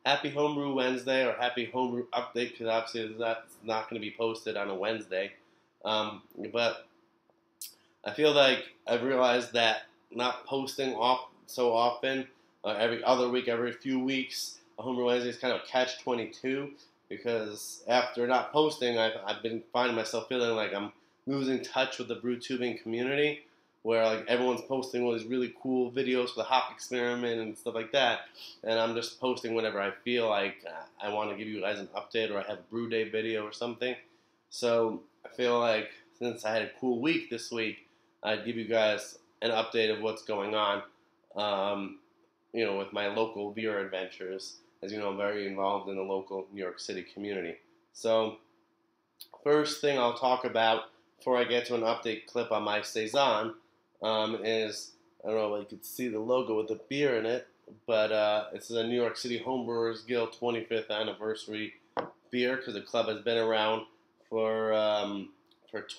happy Homebrew Wednesday or happy Homebrew Update because obviously that's not going to be posted on a Wednesday. But I feel like I've realized that not posting so often, every other week, every few weeks, a Homebrew Wednesday is kind of a catch-22 because after not posting, I've been finding myself feeling like I'm losing touch with the brew tubing community, where like everyone's posting all these really cool videos for the hop experiment and stuff like that, and I'm just posting whenever I feel like I want to give you guys an update or I have a brew day video or something. So I feel like since I had a cool week this week, I'd give you guys an update of what's going on, with my local beer adventures. As you know, I'm very involved in the local New York City community. So first thing I'll talk about before I get to an update clip on my Saison is, I don't know if you could see the logo with the beer in it, but it's the New York City Homebrewers Guild 25th anniversary beer because the club has been around for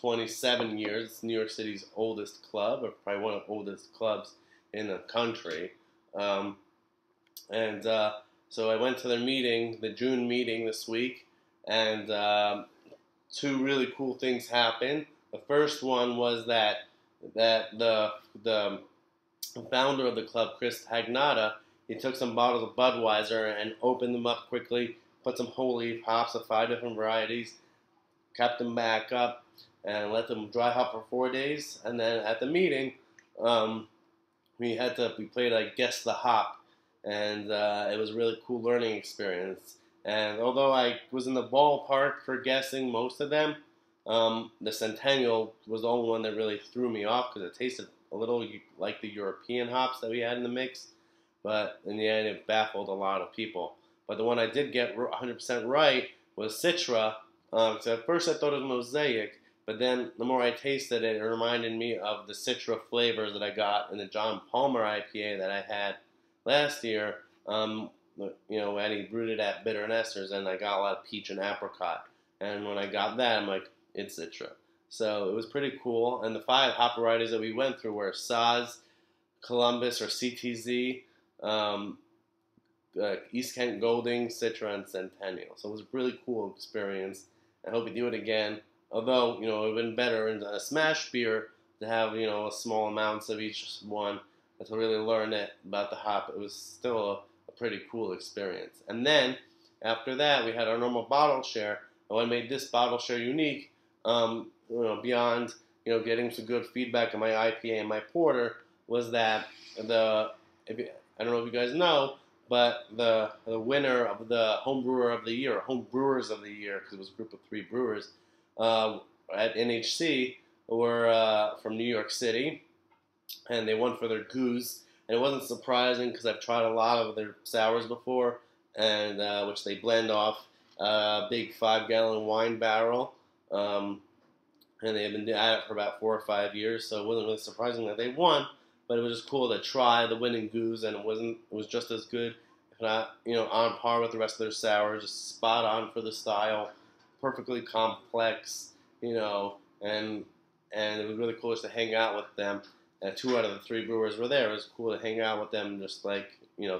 27 years. It's New York City's oldest club, or probably one of the oldest clubs in the country. So I went to their meeting, the June meeting this week, and two really cool things happened. The first one was that the founder of the club, Chris Hagnata, he took some bottles of Budweiser and opened them up quickly, put some whole leaf hops of 5 different varieties, kept them back up, and let them dry hop for 4 days. And then at the meeting, we played like Guess the Hop, and it was a really cool learning experience. And although I was in the ballpark for guessing most of them, the Centennial was the only one that really threw me off because it tasted a little like the European hops that we had in the mix. But in the end, it baffled a lot of people. But the one I did get 100% right was Citra. So at first I thought it was Mosaic, but then the more I tasted it, it reminded me of the Citra flavors that I got in the John Palmer IPA that I had last year. When he brewed it at Bitter Nesters, and I got a lot of peach and apricot. And when I got that, I'm like, it's Citra. So it was pretty cool. And the 5 hop varieties that we went through were Saz, Columbus or CTZ, East Kent Golding, Citra, and Centennial. So it was a really cool experience. I hope we do it again. Although, it would have been better in a smash beer to have, small amounts of each one to really learn about the hop. It was still a pretty cool experience. And then, after that, we had our normal bottle share. And what made this bottle share unique, beyond, getting some good feedback on my IPA and my porter, was that I don't know if you guys know, but the winner of the Home Brewer of the Year, or Home Brewers of the Year, because it was a group of 3 brewers at NHC, were from New York City, and they won for their goose. And it wasn't surprising because I've tried a lot of their sours before, and which they blend off a big 5-gallon wine barrel, and they've been at it for about 4 or 5 years. So it wasn't really surprising that they won. But it was just cool to try the winning goose, and it was just as good, if not, on par with the rest of their sours, just spot on for the style, perfectly complex, and it was really cool just to hang out with them. And 2 out of the 3 brewers were there. It was cool to hang out with them, and just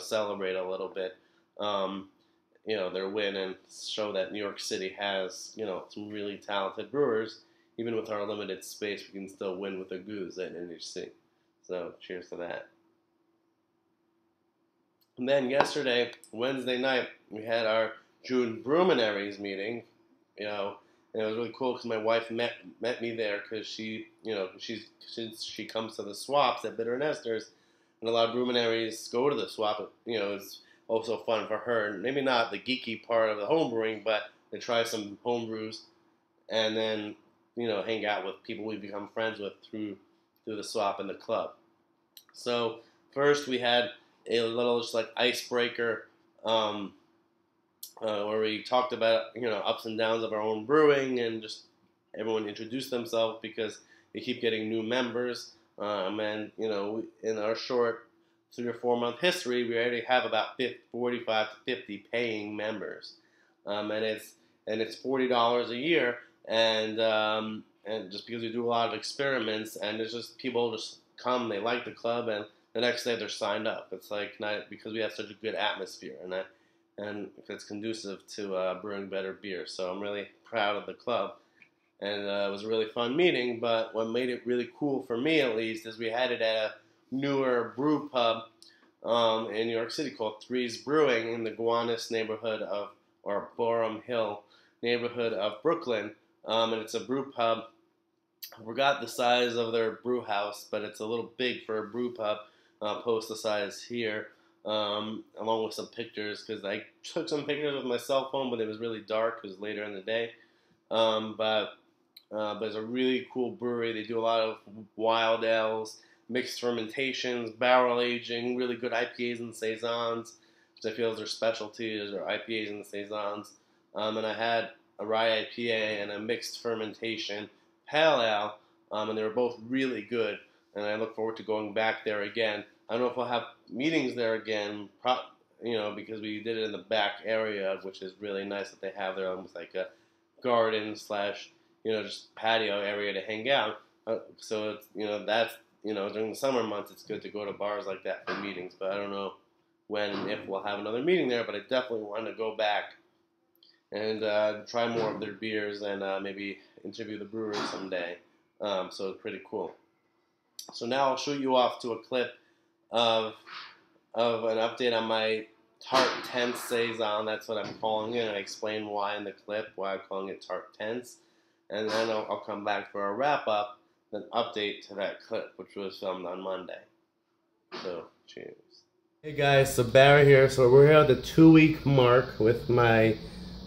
celebrate a little bit, their win, and show that New York City has, some really talented brewers. Even with our limited space, we can still win with a goose at NHC. So, cheers to that. And then yesterday, Wednesday night, we had our June Bruminaries meeting, and it was really cool because my wife met me there because she comes to the swaps at Bitter Nesters, and a lot of Bruminaries go to the swap. It's also fun for her. Maybe not the geeky part of the homebrewing, but to try some homebrews, and then hang out with people we've become friends with through the swap and the club. So first we had a little just like icebreaker where we talked about ups and downs of our own brewing, and just everyone introduced themselves because we keep getting new members, and in our short 3 or 4 month history, we already have about 45 to 50 paying members, and it's $40 a year, and just because we do a lot of experiments, and it's just people just come, they like the club, and the next day they're signed up. It's like not because we have such a good atmosphere, and and it's conducive to brewing better beer. So I'm really proud of the club. And it was a really fun meeting, but what made it really cool for me, at least, is we had it at a newer brew pub in New York City called Three's Brewing in the Gowanus neighborhood or Boerum Hill neighborhood of Brooklyn. And it's a brew pub. I forgot the size of their brew house, but it's a little big for a brew pub. I'll post the size here, along with some pictures, because I took some pictures with my cell phone, but it was really dark. It was later in the day. But it's a really cool brewery. They do a lot of wild ales, mixed fermentations, barrel aging, really good IPAs and saisons, which I feel is their specialties, or IPAs and saisons. And I had a rye IPA and a mixed fermentation pale ale, and they were both really good. And I look forward to going back there again. I don't know if we'll have meetings there again, because we did it in the back area, which is really nice that they have there, almost like a garden slash, just patio area to hang out. So it's, that's, during the summer months, it's good to go to bars like that for meetings. But I don't know when and if we'll have another meeting there. But I definitely want to go back and try more of their beers and maybe interview the brewery someday. So it's pretty cool. So now I'll shoot you off to a clip of an update on my Tart Tense Saison. That's what I'm calling it. And I explain why in the clip, why I'm calling it Tart Tense. And then I'll come back for a wrap-up, an update to that clip, which was filmed on Monday. So, cheers. Hey guys, so Barry here. So we're here at the 2-week mark with my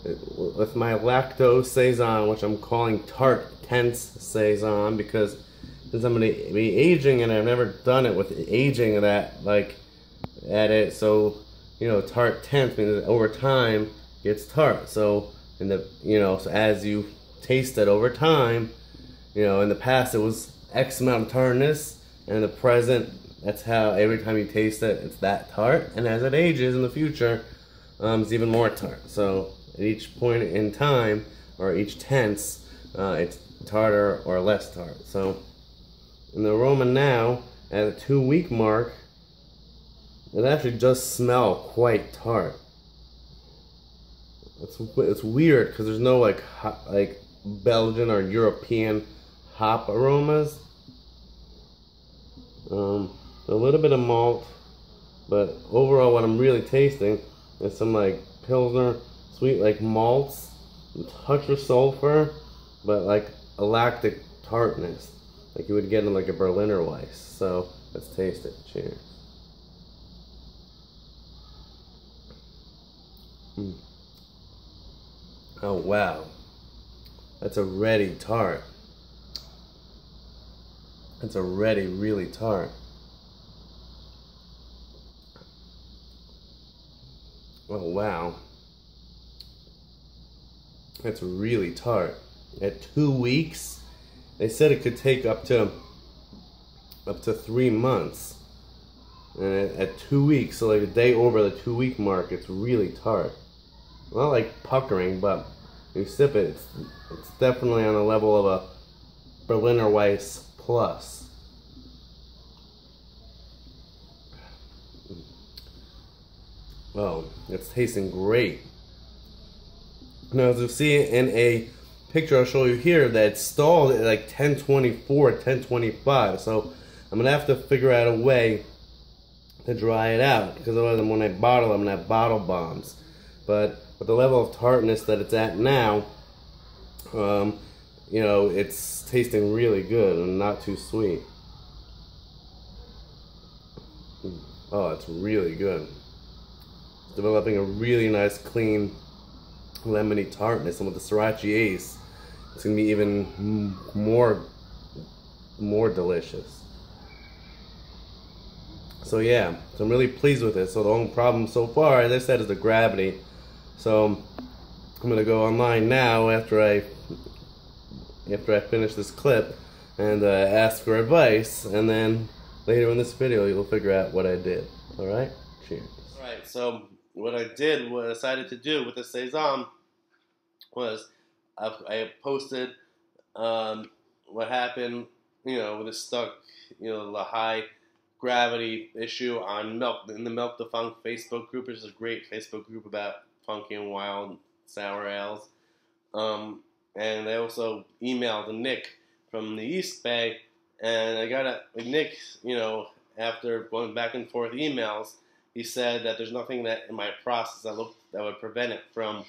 lactose Saison, which I'm calling Tart Tense Saison, because since I'm going to be aging, and I've never done it with aging that, at it, so, Tart Tense means over time gets tart. So, so as you taste it over time, in the past it was X amount of tartness, and in the present, that's how every time you taste it, it's that tart, and as it ages in the future, it's even more tart. So at each point in time, or each tense, it's tartar or less tart. So in the aroma now, at the 2-week mark, it actually does smell quite tart. It's weird because there's no like Belgian or European hop aromas. A little bit of malt, but overall what I'm really tasting is some Pilsner sweet malts, a touch of sulfur, but a lactic tartness, like you would get in a Berliner Weiss. So let's taste it. Cheers. Oh wow, that's already tart. It's already really tart. Oh wow, it's really tart. At 2 weeks, they said it could take up to 3 months. And at 2 weeks, so a day over the 2-week mark, it's really tart. Not puckering, but you sip it, it's definitely on the level of a Berliner Weiss plus. Oh, it's tasting great. Now, as you see in a picture I'll show you here, that stalled at 1024, 1025. So I'm gonna have to figure out a way to dry it out, because otherwise when I bottle, I'm gonna have bottle bombs. But with the level of tartness that it's at now, it's tasting really good and not too sweet. Oh, it's really good. It's developing a really nice, clean, lemony tartness, and with the Sriracha Ace, it's gonna be even more delicious. So yeah, so I'm really pleased with it. So the only problem so far, as I said, is the gravity. So I'm gonna go online now after I finish this clip and ask for advice, and then later in this video you'll figure out what I did. All right, cheers. All right, so what I decided to do with the Saison was I posted what happened, with the stuck, the high gravity issue on in the Milk the Funk Facebook group, which is a great Facebook group about funky and wild sour ales. And I also emailed Nick from the East Bay, and I got Nick, after going back and forth emails, he said that there's nothing that in my process that would prevent it from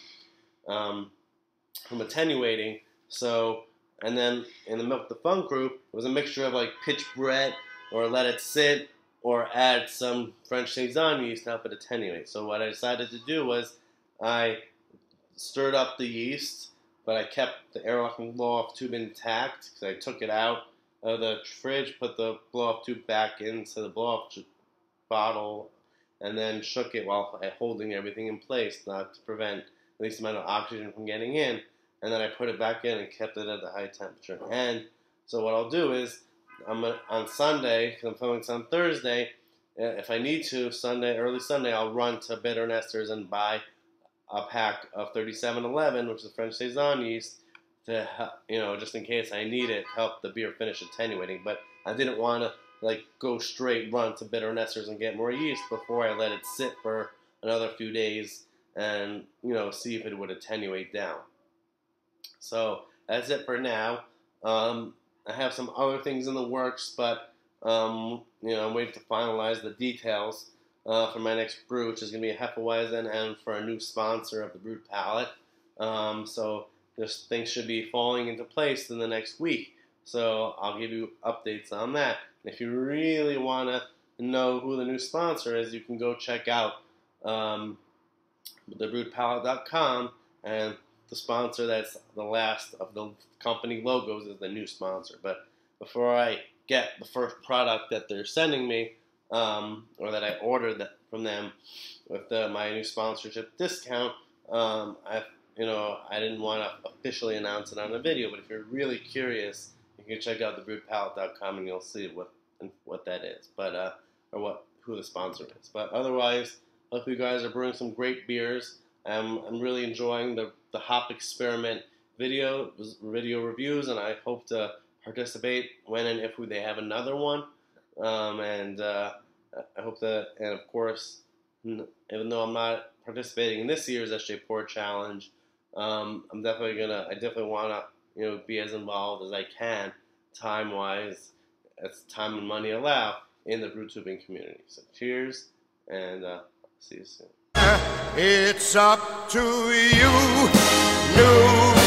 attenuating. So, and then in the Milk the Funk group, it was a mixture of like pitch Brett or let it sit or add some French Saison yeast to help it attenuate. So what I decided to do was I stirred up the yeast, but I kept the airlock and blow-off tube intact because I took it out of the fridge, put the blow-off tube back into the blow-off bottle, and then shook it while holding everything in place, not to prevent at least amount of oxygen from getting in. And then I put it back in and kept it at the high temperature. And so what I'll do is, on Sunday, because I'm filming this on Thursday, if I need to, early Sunday, I'll run to Bitter Nesters and buy a pack of 3711, which is French Saison yeast, to just in case I need it, to help the beer finish attenuating. But I didn't want to go straight run to Bitter Nesters and get more yeast before I let it sit for another few days and see if it would attenuate down. So that's it for now. I have some other things in the works, but I'm waiting to finalize the details for my next brew, which is going to be a Hefeweizen, and for a new sponsor of the Brewed Palate. So just things should be falling into place in the next week. So I'll give you updates on that. And if you really want to know who the new sponsor is, you can go check out thebrewedpalate.com, and the sponsor that's the last of the company logos is the new sponsor. But before I get the first product that they're sending me, or that I ordered from them with my new sponsorship discount, I didn't want to officially announce it on a video. But if you're really curious, you can check out thebrewedpalate.com and you'll see what that is, but who the sponsor is. But otherwise, hope you guys are brewing some great beers. I'm really enjoying the hop experiment video reviews, and I hope to participate when and if they have another one. I hope that, and of course, even though I'm not participating in this year's SJ Pour Challenge, I definitely want to be as involved as I can, time-wise, as time and money allow, in the brew tubing community. So cheers, and see you soon. It's up to you, new